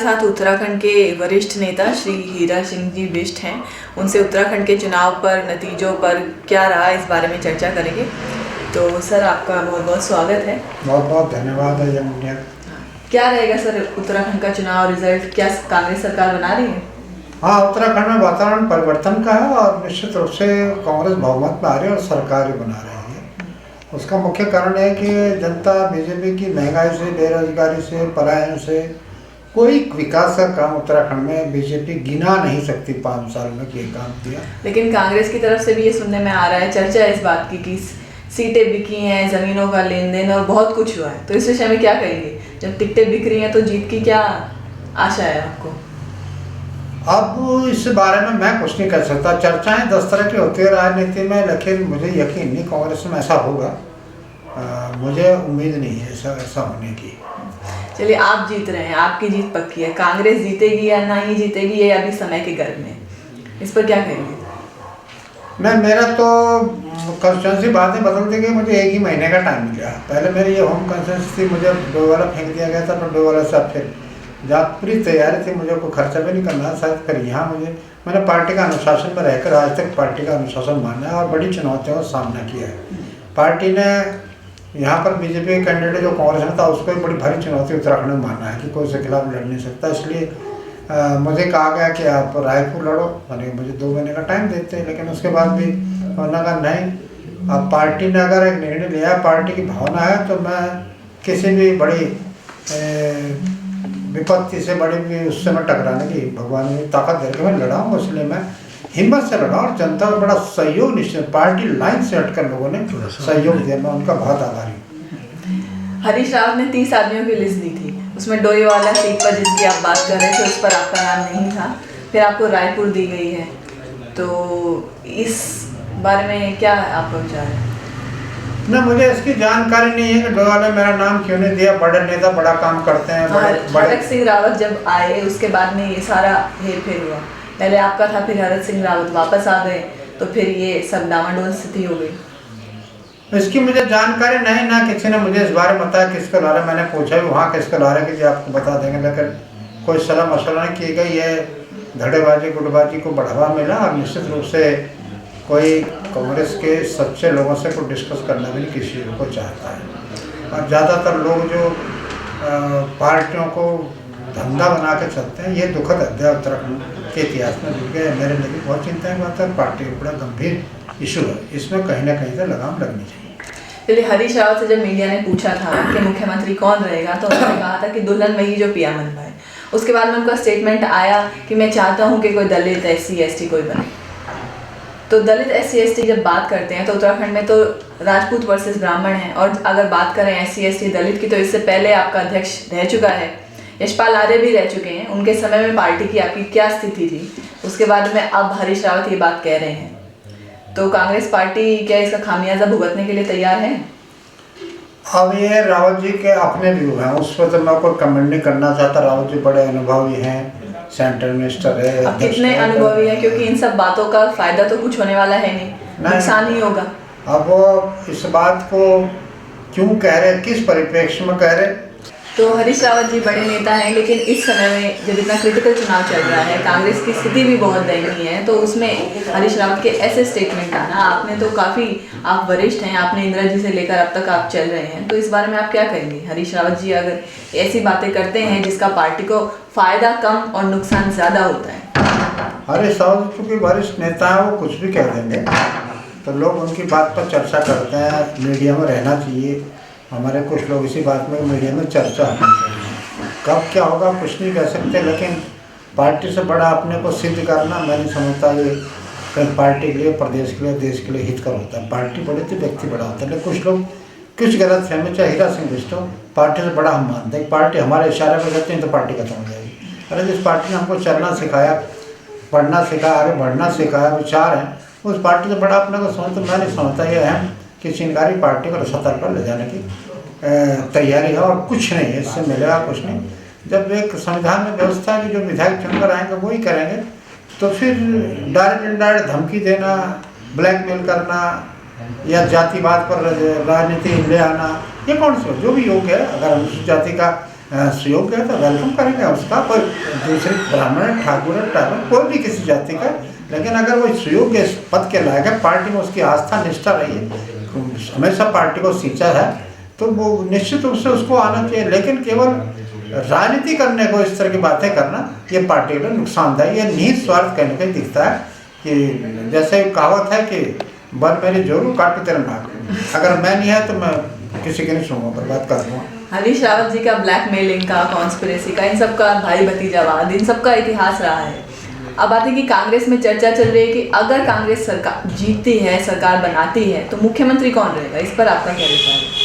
साथ उत्तराखंड के वरिष्ठ नेता श्री हीरा सिंह जी बिष्ट हैं। उनसे उत्तराखंड के चुनाव पर, नतीजों पर क्या रहा, इस बारे में चर्चा करेंगे। तो सर, आपका बहुत बहुत स्वागत है। बहुत बहुत धन्यवाद है यमुना। क्या रहेगा सर उत्तराखंड का चुनाव रिजल्ट? क्या कांग्रेस सरकार बना रही है? हाँ, उत्तराखंड में वातावरण परिवर्तन का है और निश्चित रूप से कांग्रेस बहुमत में आ रही है और सरकार ही बना रही है। उसका मुख्य कारण है कि जनता बीजेपी की महंगाई से, बेरोजगारी से, पलायन से कोई विकास का काम उत्तराखंड में बीजेपी गिना नहीं सकती 5 साल में कि काम किया। लेकिन कांग्रेस की तरफ से भी ये सुनने में आ रहा है, चर्चा है इस बात की कि सीटें बिकी हैं, ज़मीनों का लेन देन और बहुत कुछ हुआ है। तो इस विषय में क्या कहेंगे? जब टिकटें बिक रही हैं तो जीत की क्या आशा है आपको? अब इस बारे में मैं कुछ नहीं कर सकता। चर्चाएं 10 तरह की होती है राजनीति में, लेकिन मुझे यकीन नहीं कांग्रेस में ऐसा होगा। मुझे उम्मीद नहीं है ऐसा होने की। चलिए, आप जीत रहे हैं, आपकी जीत पक्की है। कांग्रेस जीतेगी या नहीं जीतेगी, ये अभी समय के गर्भ में, इस पर क्या कहेंगे? मेरा तो कंस्टिट्यूंसी बातें बदलते गई। मुझे 1 ही महीने का टाइम मिला। पहले मेरी ये होम कंस्टिट्यूंसी थी, मुझे डोवाला फेंक दिया गया था। फिर डोवाला से फिर जहाँ पूरी तैयारी थी, मुझे कोई खर्चा भी नहीं करना शायद। फिर यहाँ मैंने पार्टी का अनुशासन में रहकर आज तक पार्टी का अनुशासन माना है और बड़ी चुनौतियों का सामना किया है। पार्टी ने यहाँ पर बीजेपी के कैंडिडेट जो कांग्रेस में था, उसको भी बड़ी भारी चुनौती उत्तराखंड में माना है कि कोई उसके खिलाफ लड़ नहीं सकता। इसलिए मुझे कहा गया कि आप रायपुर लड़ो। मैंने मुझे 2 महीने का टाइम देते, लेकिन उसके बाद भी उन्होंने कहा नहीं। अब पार्टी ने अगर एक निर्णय लिया है, पार्टी की भावना है, तो मैं किसी भी बड़ी विपत्ति से, बड़ी भी उससे मैं टकराने की भगवान ने ताकत दे के मैं लड़ा हूँ। इसलिए मैं हिम्मत से लड़ा और जनता का बड़ा सहयोग, निश्चित पार्टी लाइन से हटकर लोगों ने सहयोग दिया। मैं उनका बहुत आभारी हूँ। हरीश रावत ने 30 आदमियों की लिस्ट दी थी, उसमें डोईवाला सीट पर जिसकी आप बात कर रहे थे, उस पर आपका नाम नहीं था। फिर आपको रायपुर दी गई है, तो इस बारे में क्या आपका विचार है? ना, मुझे इसकी जानकारी नहीं है कि डोईवाला मेरा नाम क्यों नहीं दिया। बड़े नेता बड़ा काम करते हैं। हरक सिंह रावत जब आए, उसके बाद में ये सारा हेर फेर हुआ। पहले आपका था, फिर हरक सिंह रावत वापस आ गए, तो फिर ये सब डामाडोल स्थिति हो गई। इसकी मुझे जानकारी नहीं, ना किसी ने मुझे इस बारे में बताया किसको ला रहे। मैंने पूछा भी वहाँ किसको ला रहे कि जी आपको बता देंगे, लेकिन कोई सलाह मशवरा नहीं की गई है। धड़ेबाजी गुटबाजी को बढ़ावा मिला और निश्चित रूप से कोई कांग्रेस के सच्चे लोगों से कोई डिस्कस करना भी नहीं किसी को चाहता है। और ज़्यादातर लोग जो पार्टियों को धंधा बना के चलते हैं, ये दुखद अध्याय उत्तराखंड के इतिहास में जुड़ गए। मेरे लिए भी बहुत चिंता की बात है। पार्टी का बड़ा गंभीर इशू है, इसमें कहीं ना कहीं से लगाम लगनी चाहिए। चलिए, हरीश रावत से जब मीडिया ने पूछा था कि मुख्यमंत्री कौन रहेगा, तो उन्होंने कहा था कि दुल्हन वही जो पिया मन पाए। उसके बाद में उनका स्टेटमेंट आया कि मैं चाहता हूँ कि कोई दलित, SC ST कोई बने। तो दलित, SC ST जब बात करते हैं तो उत्तराखंड में तो राजपूत वर्सेस ब्राह्मण है। और अगर बात करें SC ST दलित की, तो इससे पहले आपका अध्यक्ष रह चुका है, यशपाल आर्य भी रह चुके हैं। उनके समय में पार्टी की आपकी क्या स्थिति थी? उसके बाद में अब हरीश रावत ये बात कह रहे हैं, तो कांग्रेस पार्टी क्या इसका खामियाजा भुगतने के लिए तैयार है? अब ये रावत जी के अपने व्यू हैं, उस पर तो मैं कोई कमेंट नहीं करना चाहता। रावत जी बड़े अनुभवी हैं, सेंट्रल मिनिस्टर है। अब कितने अनुभवी हैं? क्योंकि इन सब बातों का फायदा तो कुछ होने वाला है नहीं, नुकसान ही होगा। अब वो इस बात को क्यों कह रहे, किस परिप्रेक्ष्य में कह रहे? तो हरीश रावत जी बड़े नेता हैं, लेकिन इस समय में जब इतना क्रिटिकल चुनाव चल रहा है, कांग्रेस की स्थिति भी बहुत दयनीय है, तो उसमें हरीश रावत के ऐसे स्टेटमेंट आना, आपने तो काफ़ी, आप वरिष्ठ हैं, आपने इंदिरा जी से लेकर अब तक आप चल रहे हैं, तो इस बारे में आप क्या कहेंगे? हरीश रावत जी अगर ऐसी बातें करते हैं जिसका पार्टी को फ़ायदा कम और नुकसान ज़्यादा होता है। हरीश रावत चूँकि वरिष्ठ नेता है, वो कुछ भी कह देंगे, तो लोग उनकी बात पर चर्चा करते हैं। मीडिया में रहना चाहिए। हमारे कुछ लोग इसी बात में मीडिया में चर्चा होनी चाहिए। कब क्या होगा कुछ नहीं कह सकते, लेकिन पार्टी से बड़ा अपने को सिद्ध करना मैं नहीं समझता ये कहीं पार्टी के लिए, प्रदेश के लिए, देश के लिए हितकर होता है। पार्टी बड़ी थी, व्यक्ति बड़ा होता है। लेकिन कुछ लोग कुछ गलत फहमी, चाहे हीरा सिंह बिष्ट हो, पार्टी से बड़ा हम मानते हैं। पार्टी हमारे इशारे पर करते हैं तो पार्टी खत्म हो जाएगी। अरे जिस पार्टी ने हमको चलना सिखाया, पढ़ना सिखाया, आगे बढ़ना सिखाया, विचार हैं, उस पार्टी से बड़ा अपने को समझ, तो मैं नहीं समझता ये अहम कि चिंगारी पार्टी को सतर्क पर ले जाने की तैयारी है। और कुछ नहीं है, इससे मिलेगा कुछ नहीं। जब एक संविधान में व्यवस्था है कि जो विधायक चुनकर आएंगे वही करेंगे, तो फिर डायरेक्ट इनडायरेक्ट धमकी देना, ब्लैकमेल करना या जातिवाद पर राजनीति ले आना, ये कौन सा जो भी योग्य है। अगर अनुसूचित जाति का सुयोग्य है तो वेलकम करेंगे उसका। कोई दूसरे ब्राह्मण ठाकुर कोई भी किसी जाति का, लेकिन अगर वो सुयोग्य इस पद के लायक है, पार्टी में उसकी आस्था निष्ठा रही है, हमेशा पार्टी को सींचा है, तो वो निश्चित रूप से उसको आना चाहिए। लेकिन केवल राजनीति करने को इस तरह की बातें करना ये पार्टी के लिए नुकसानदायक, ये निहित स्वार्थ कहने का दिखता है कि जैसे कहावत है कि बन मेरी जोरू काटू तेरा नाक, अगर मैं नहीं है तो मैं किसी के नहीं सुनूंगा, बर्बाद कर दूंगा। हरीश रावत जी का ब्लैकमेलिंग का, कॉन्स्पिरेसी का, इन सब का भाई भतीजावाद, इन सब का इतिहास रहा है। अब बात है कि कांग्रेस में चर्चा चल रही है कि अगर कांग्रेस सरकार जीतती है, सरकार बनाती है, तो मुख्यमंत्री कौन रहेगा? इस पर आपका क्या विचार है?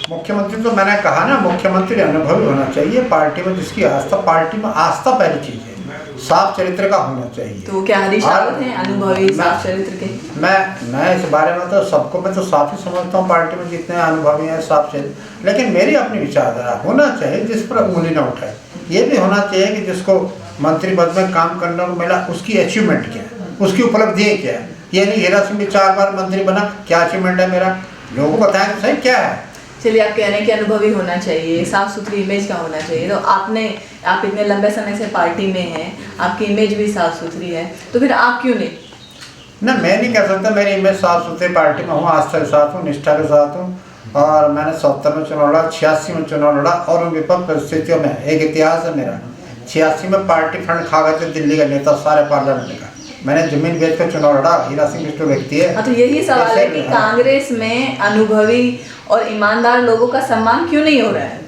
मुख्यमंत्री तो मैंने कहा ना, मुख्यमंत्री अनुभवी होना चाहिए, पार्टी में जिसकी आस्था, पार्टी में आस्था पहली चीज है, साफ चरित्र का होना चाहिए। तो क्या हरीश रावत हैं अनुभवी साफ चरित्र के? मैं इस बारे में तो सबको मैं तो साफ ही समझता हूँ, पार्टी में जितने अनुभवी हैं साफ चरित्र, लेकिन मेरी अपनी विचारधारा होना चाहिए जिस पर उंगली न उठाए। ये भी होना चाहिए कि जिसको मंत्री पद में काम करने को मिला उसकी अचीवमेंट क्या है, उसकी उपलब्धि क्या है। ये नहीं हीरा सिंह भी 4 बार मंत्री बना, क्या अचीवमेंट है मेरा, लोगों को बताएं तो सही क्या है। चलिए, आप कह रहे हैं कि अनुभवी होना चाहिए, साफ सुथरी इमेज का होना चाहिए, तो आप इतने लंबे समय से पार्टी में हैं, आपकी इमेज भी साफ सुथरी है, तो फिर आप क्यों नहीं? ना, मैं नहीं कह सकता मेरी इमेज साफ सुथरी, पार्टी में हूँ, आस्था के साथ हूँ, निष्ठा के साथ हूँ, और मैंने 70 में चुनाव लड़ा, 86 में चुनाव लड़ा, और उन विपक्ष परिस्थितियों में एक इतिहास है मेरा। 86 में पार्टी फंड खा गए थे दिल्ली के नेता सारे पार्लियामेंट का, मैंने जमीन बेच कर चुनाव लड़ा। हीरा सिंह बिष्टू व्यक्ति है। हाँ, तो यही सवाल है कि कांग्रेस में अनुभवी और ईमानदार लोगों का सम्मान क्यों नहीं हो रहा है?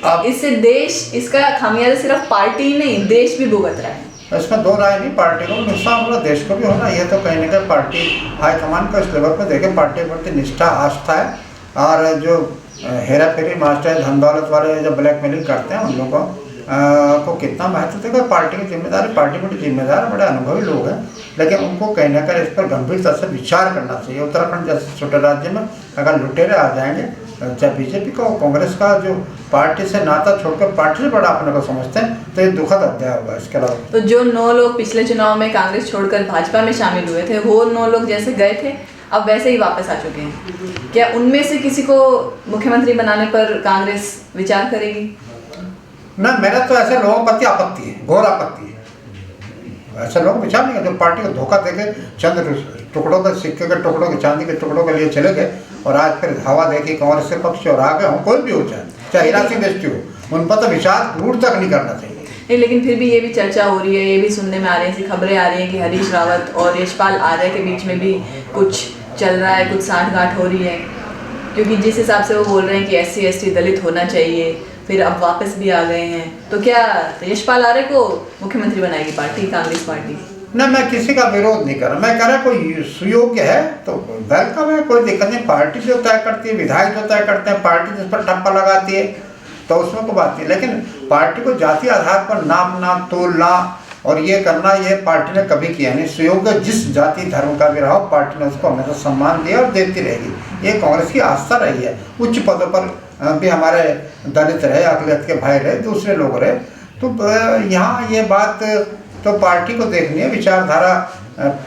अब इससे देश, इसका खामियाजा सिर्फ पार्टी ही नहीं, देश भी भुगत रहा है। इसमें दो राय नहीं, पार्टी को नुकसान हो रहा, देश को भी होना। यह तो कहीं ना कहीं पार्टी हाईकमान को इस लेवल पर देखे, पार्टी के प्रति निष्ठा आस्था है, और जो हेरा फेरी मास्टर धन दौलत वाले जो ब्लैकमेलिंग करते हैं उन लोगों को कितना महत्व देगा। पार्टी की जिम्मेदारी, पार्टी बड़ी जिम्मेदार, बड़े अनुभवी लोग हैं, लेकिन उनको कहीं ना कहीं इस पर गंभीरता से विचार करना चाहिए। उत्तराखंड जैसे छोटे राज्य में अगर लुटेरे आ जाएंगे, चाहे बीजेपी का, कांग्रेस का, जो पार्टी से नाता छोड़कर पार्टी से बड़ा अपने को समझते हैं, तो ये दुखद अध्याय होगा। इसके अलावा तो जो 9 लोग पिछले चुनाव में कांग्रेस छोड़कर भाजपा में शामिल हुए थे, वो 9 लोग जैसे गए थे अब वैसे ही वापस आ चुके हैं। क्या उनमें से किसी को मुख्यमंत्री बनाने पर कांग्रेस विचार करेगी? ना, मेरा तो ऐसे लोगों के प्रति आपत्ति है, घोर आपत्ति है। ऐसे लोग विचार नहीं करते, पार्टी को धोखा देके चंद टुकड़ों के, सिक्के के टुकड़ों के, चांदी के टुकड़ों के लिए चले गए, और आज फिर हवा देखी कांग्रेस के पक्ष और आ गए हो, कोई भी हो चाहे हीरा सिंह बिष्टू हो, उन पर तो विचार दूर तक नहीं करना चाहिए। नहीं, लेकिन फिर भी ये भी चर्चा हो रही है, ये भी सुनने में आ रही है, ऐसी खबरें आ रही हैं कि हरीश रावत और यशपाल आर्य के बीच में भी कुछ चल रहा है, कुछ साठगांठ हो रही है, क्योंकि जिस हिसाब से वो बोल रहे हैं कि SC ST दलित होना चाहिए, फिर अब वापस भी आ गए हैं, तो क्या यशपाल आर्य को मुख्यमंत्री बनाएगी पार्टी, कांग्रेस पार्टी? ना, मैं किसी का विरोध नहीं कर रहा, मैं कह रहा कोई सुयोग्य है तो वेलकम है, कोई दिक्कत नहीं। पार्टी जो तय करती है, विधायक जो तय करते हैं, पार्टी जिस पर ठप्पा लगाती है, तो उसमें कोई बात नहीं। लेकिन पार्टी को जाति आधार पर नापना, तोलना और ये करना, ये पार्टी ने कभी किया नहीं। सुयोग्य जिस जाति धर्म का भी रहा, पार्टी ने उसको हमेशा सम्मान दिया और देती रहेगी। ये कांग्रेस की आस्था रही है। उच्च पदों पर भी हमारे दलित रहे, अकलियत के भाई रहे, दूसरे लोग रहे, तो यहाँ ये बात तो पार्टी को देखनी है। विचारधारा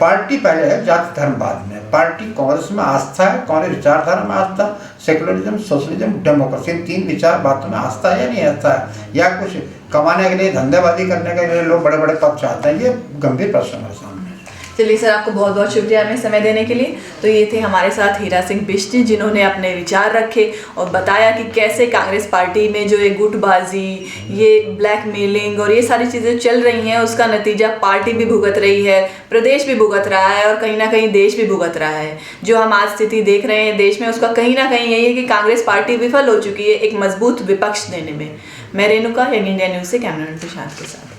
पार्टी पहले है, जाति धर्म बाद में। पार्टी कांग्रेस में आस्था है, कांग्रेस विचारधारा में आस्था, सेकुलरिज्म, सोशलिज्म, डेमोक्रेसी, 3 विचार बातों में आस्था है या नहीं आस्था है, या कुछ कमाने के लिए, धंधेबाजी करने के लिए लोग बड़े बड़े पद चाहते हैं, ये गंभीर प्रश्न है सामने। चलिए सर, आपको बहुत बहुत शुक्रिया हमें समय देने के लिए। तो ये थे हमारे साथ हीरा सिंह बिष्ट, जिन्होंने अपने विचार रखे और बताया कि कैसे कांग्रेस पार्टी में जो ये गुटबाजी, ये ब्लैकमेलिंग और ये सारी चीज़ें चल रही हैं, उसका नतीजा पार्टी भी भुगत रही है, प्रदेश भी भुगत रहा है, और कहीं ना कहीं देश भी भुगत रहा है। जो हम आज स्थिति देख रहे हैं देश में, उसका कहीं ना कहीं यही है कि कांग्रेस पार्टी विफल हो चुकी है एक मजबूत विपक्ष देने में। मैं रेणुका, यंग इंडिया न्यूज़ से कैमरामैन प्रशांत के साथ।